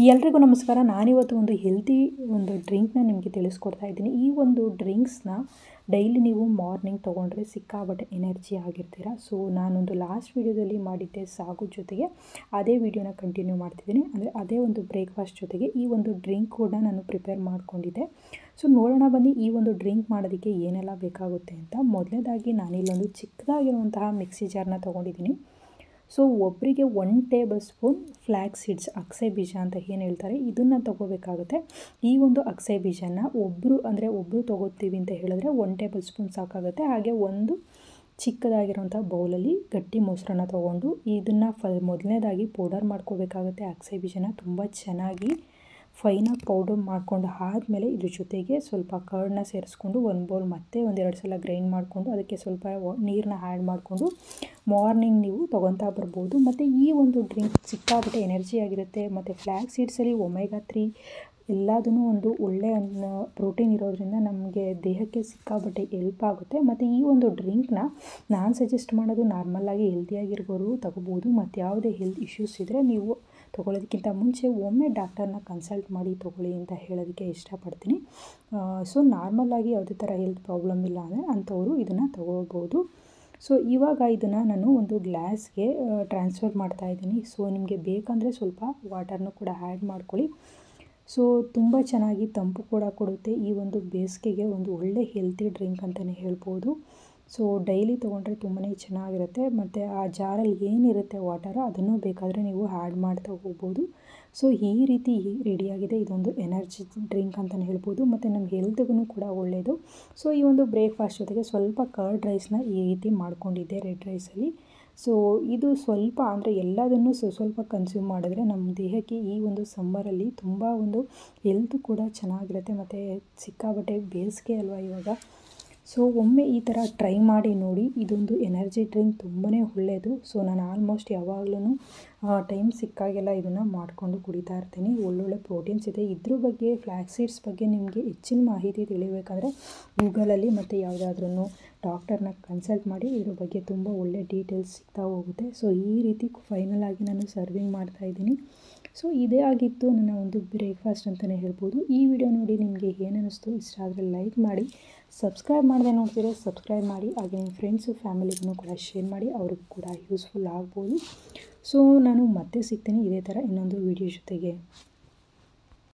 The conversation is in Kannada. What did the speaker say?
ಎಲ್ರಿಗೂ ನಮಸ್ಕಾರ. ನಾನಿವತ್ತು ಒಂದು ಹೆಲ್ತಿ ಡ್ರಿಂಕ್ನ ನಿಮಗೆ ತಿಳಿಸ್ಕೊಡ್ತಾ ಇದ್ದೀನಿ. ಈ ಒಂದು ಡ್ರಿಂಕ್ಸ್ನ ಡೈಲಿ ನೀವು ಮಾರ್ನಿಂಗ್ ತೊಗೊಂಡ್ರೆ ಸಿಕ್ಕಾಪಟ್ಟೆ ಎನರ್ಜಿ ಆಗಿರ್ತೀರ. ಸೊ ನಾನೊಂದು ಲಾಸ್ಟ್ ವೀಡಿಯೋದಲ್ಲಿ ಮಾಡಿದ್ದೆ ಸಾಗು ಜೊತೆಗೆ ಅದೇ ವಿಡಿಯೋನ ಕಂಟಿನ್ಯೂ ಮಾಡ್ತಿದ್ದೀನಿ. ಅಂದರೆ ಅದೇ ಒಂದು ಬ್ರೇಕ್ಫಾಸ್ಟ್ ಜೊತೆಗೆ ಈ ಒಂದು ಡ್ರಿಂಕ್ ಕೂಡ ನಾನು ಪ್ರಿಪೇರ್ ಮಾಡ್ಕೊಂಡಿದ್ದೆ. ಸೊ ನೋಡೋಣ ಬನ್ನಿ ಈ ಒಂದು ಡ್ರಿಂಕ್ ಮಾಡೋದಕ್ಕೆ ಏನೆಲ್ಲ ಬೇಕಾಗುತ್ತೆ ಅಂತ. ಮೊದಲನೇದಾಗಿ ನಾನಿಲ್ಲೊಂದು ಚಿಕ್ಕದಾಗಿರುವಂತಹ ಮಿಕ್ಸಿ ಜಾರ್ನ ತೊಗೊಂಡಿದ್ದೀನಿ. ಸೊ ಒಬ್ಬರಿಗೆ 1 ಟೇಬಲ್ ಸ್ಪೂನ್ ಫ್ಲ್ಯಾಕ್ಸ್ ಸೀಡ್ಸ್, ಅಗಸೆ ಬೀಜ ಅಂತ ಏನು ಹೇಳ್ತಾರೆ, ಇದನ್ನು ತೊಗೋಬೇಕಾಗುತ್ತೆ. ಈ ಒಂದು ಅಗಸೆ ಬೀಜನ ಒಬ್ಬರು ತೊಗೋತೀವಿ ಅಂತ ಹೇಳಿದ್ರೆ 1 ಟೇಬಲ್ ಸ್ಪೂನ್ ಸಾಕಾಗುತ್ತೆ. ಹಾಗೆ ಒಂದು ಚಿಕ್ಕದಾಗಿರೋಂಥ ಬೌಲಲ್ಲಿ ಗಟ್ಟಿ ಮೊಸರನ್ನ ತೊಗೊಂಡು ಇದನ್ನು ಮೊದಲನೇದಾಗಿ ಪೌಡರ್ ಮಾಡ್ಕೋಬೇಕಾಗುತ್ತೆ. ಅಗಸೆ ಬೀಜನ ತುಂಬ ಚೆನ್ನಾಗಿ ಫೈನಾಗಿ ಪೌಡರ್ ಮಾಡ್ಕೊಂಡು ಆದಮೇಲೆ ಇದ್ರ ಜೊತೆಗೆ ಸ್ವಲ್ಪ ಕರ್ಡ್ನ ಸೇರಿಸ್ಕೊಂಡು ಒಂದು ಬೌಲ್ ಮತ್ತೆ 1-2 ಸಲ ಗ್ರೈಂಡ್ ಮಾಡಿಕೊಂಡು ಅದಕ್ಕೆ ಸ್ವಲ್ಪ ನೀರನ್ನ ಆ್ಯಡ್ ಮಾಡಿಕೊಂಡು ಮಾರ್ನಿಂಗ್ ನೀವು ತೊಗೊತಾ ಬರ್ಬೋದು. ಮತ್ತು ಈ ಒಂದು ಡ್ರಿಂಕ್ ಸಿಕ್ಕಾಪಟ್ಟೆ ಎನರ್ಜಿ ಆಗಿರುತ್ತೆ. ಮತ್ತು ಫ್ಲ್ಯಾಕ್ಸ್ ಸೀಡ್ಸಲ್ಲಿ ಒಮೆಗಾ 3 ಎಲ್ಲದೂ ಒಂದು ಒಳ್ಳೆಯ ಪ್ರೋಟೀನ್ ಇರೋದ್ರಿಂದ ನಮಗೆ ದೇಹಕ್ಕೆ ಸಿಕ್ಕಾಪಟ್ಟೆ ಹೆಲ್ಪ್ ಆಗುತ್ತೆ. ಮತ್ತು ಈ ಒಂದು ಡ್ರಿಂಕ್ನ ನಾನು ಸಜೆಸ್ಟ್ ಮಾಡೋದು ನಾರ್ಮಲಾಗಿ ಹೆಲ್ತಿಯಾಗಿರೋರು ತಗೋಬೋದು. ಮತ್ತು ಯಾವುದೇ ಹೆಲ್ತ್ ಇಶ್ಯೂಸ್ ಇದ್ದರೆ ನೀವು ತೊಗೊಳ್ಳೋದಕ್ಕಿಂತ ಮುಂಚೆ ಒಮ್ಮೆ ಡಾಕ್ಟರ್ನ ಕನ್ಸಲ್ಟ್ ಮಾಡಿ ತೊಗೊಳ್ಳಿ ಅಂತ ಹೇಳೋದಕ್ಕೆ ಇಷ್ಟಪಡ್ತೀನಿ. ಸೊ ನಾರ್ಮಲಾಗಿ ಯಾವುದೇ ಥರ ಹೆಲ್ತ್ ಪ್ರಾಬ್ಲಮ್ ಇಲ್ಲ ಅಂದರೆ ಅಂಥವರು ಇದನ್ನು ತೊಗೋಬೋದು. ಸೊ ಇವಾಗ ಇದನ್ನು ನಾನು ಒಂದು ಗ್ಲಾಸ್ಗೆ ಟ್ರಾನ್ಸ್ಫರ್ ಮಾಡ್ತಾಯಿದ್ದೀನಿ. ಸೊ ನಿಮಗೆ ಬೇಕಂದರೆ ಸ್ವಲ್ಪ ವಾಟರ್ನೂ ಕೂಡ ಆ್ಯಡ್ ಮಾಡ್ಕೊಳ್ಳಿ. ಸೊ ತುಂಬ ಚೆನ್ನಾಗಿ ತಂಪು ಕೂಡ ಕೊಡುತ್ತೆ. ಈ ಒಂದು ಬೇಸಿಗೆಗೆ ಒಂದು ಒಳ್ಳೆ ಹೆಲ್ತಿ ಡ್ರಿಂಕ್ ಅಂತಲೇ ಹೇಳ್ಬೋದು. ಸೊ ಡೈಲಿ ತೊಗೊಂಡ್ರೆ ತುಂಬಾ ಚೆನ್ನಾಗಿರುತ್ತೆ. ಮತ್ತು ಆ ಜಾರಲ್ಲಿ ಏನಿರುತ್ತೆ ವಾಟರು ಅದನ್ನು ಬೇಕಾದರೆ ನೀವು ಆ್ಯಡ್ ಮಾಡ್ತಾ ಹೋಗ್ಬೋದು. ಸೊ ಈ ರೀತಿ ರೆಡಿಯಾಗಿದೆ. ಇದೊಂದು ಎನರ್ಜಿ ಡ್ರಿಂಕ್ ಅಂತಲೇ ಹೇಳ್ಬೋದು. ಮತ್ತು ನಮ್ಮ ಹೆಲ್ತ್ಗೂ ಕೂಡ ಒಳ್ಳೆಯದು. ಸೊ ಈ ಒಂದು ಬ್ರೇಕ್ಫಾಸ್ಟ್ ಜೊತೆಗೆ ಸ್ವಲ್ಪ ಕರ್ಡ್ ರೈಸ್ನ ಈ ರೀತಿ ಮಾಡ್ಕೊಂಡಿದ್ದೆ ರೆಡ್ ರೈಸಲ್ಲಿ. ಸೊ ಇದು ಸ್ವಲ್ಪ ಅಂದರೆ ಎಲ್ಲದನ್ನು ಸ್ವಲ್ಪ ಕನ್ಸ್ಯೂಮ್ ಮಾಡಿದ್ರೆ ನಮ್ಮ ದೇಹಕ್ಕೆ ಈ ಒಂದು ಸಮ್ಮರಲ್ಲಿ ತುಂಬ ಒಂದು ಹೆಲ್ತ್ ಕೂಡ ಚೆನ್ನಾಗಿರುತ್ತೆ. ಮತ್ತು ಸಿಕ್ಕಾಪಟ್ಟೆ ಬೇಸಿಗೆ ಅಲ್ವಾ ಇವಾಗ. ಸೊ ಒಮ್ಮೆ ಈ ಥರ ಟ್ರೈ ಮಾಡಿ ನೋಡಿ. ಇದೊಂದು ಎನರ್ಜಿ ಡ್ರಿಂಕ್ ತುಂಬಾ ಒಳ್ಳೆಯದು. ಸೊ ನಾನು ಆಲ್ಮೋಸ್ಟ್ ಯಾವಾಗಲೂ ಟೈಮ್ ಸಿಕ್ಕಾಗೆಲ್ಲ ಇದನ್ನು ಮಾಡಿಕೊಂಡು ಕುಡಿತಾ ಇರ್ತೀನಿ. ಒಳ್ಳೊಳ್ಳೆ ಪ್ರೋಟೀನ್ಸ್ ಇದೆ ಇದ್ರ ಬಗ್ಗೆ. ಫ್ಲ್ಯಾಕ್ಸ್ ಸೀಡ್ಸ್ ಬಗ್ಗೆ ನಿಮಗೆ ಹೆಚ್ಚಿನ ಮಾಹಿತಿ ತಿಳಿಬೇಕಂದ್ರೆ ಗೂಗಲಲ್ಲಿ ಮತ್ತು ಯಾವುದಾದ್ರೂ ಡಾಕ್ಟರ್ನ ಕನ್ಸಲ್ಟ್ ಮಾಡಿ ಇದ್ರ ಬಗ್ಗೆ ತುಂಬ ಒಳ್ಳೆ ಡೀಟೇಲ್ಸ್ ಸಿಗ್ತಾ ಹೋಗುತ್ತೆ. ಸೊ ಈ ರೀತಿ ಫೈನಲ್ ಆಗಿ ನಾನು ಸರ್ವಿಂಗ್ ಮಾಡ್ತಾಯಿದ್ದೀನಿ. ಸೊ ಇದೇ ಆಗಿತ್ತು ನನ್ನ ಒಂದು ಬ್ರೇಕ್ಫಾಸ್ಟ್ ಅಂತಲೇ ಹೇಳ್ಬೋದು. ಈ ವಿಡಿಯೋ ನೋಡಿ ನಿಮಗೆ ಏನಿಸ್ತು, ಇಷ್ಟ ಆದರೆ ಲೈಕ್ ಮಾಡಿ, ಸಬ್ಸ್ಕ್ರೈಬ್ ಮಾಡದೆ ನೋಡ್ತೀರಾ ಸಬ್ಸ್ಕ್ರೈಬ್ ಮಾಡಿ. ಹಾಗೆ ನಿಮ್ಮ ಫ್ರೆಂಡ್ಸು ಫ್ಯಾಮಿಲಿಗೂ ಕೂಡ ಶೇರ್ ಮಾಡಿ, ಅವ್ರಿಗೂ ಕೂಡ ಯೂಸ್ಫುಲ್ ಆಗ್ಬೋದು. ಸೊ ನಾನು ಮತ್ತೆ ಸಿಗ್ತೀನಿ ಇದೇ ಥರ ಇನ್ನೊಂದು ವಿಡಿಯೋ ಜೊತೆಗೆ.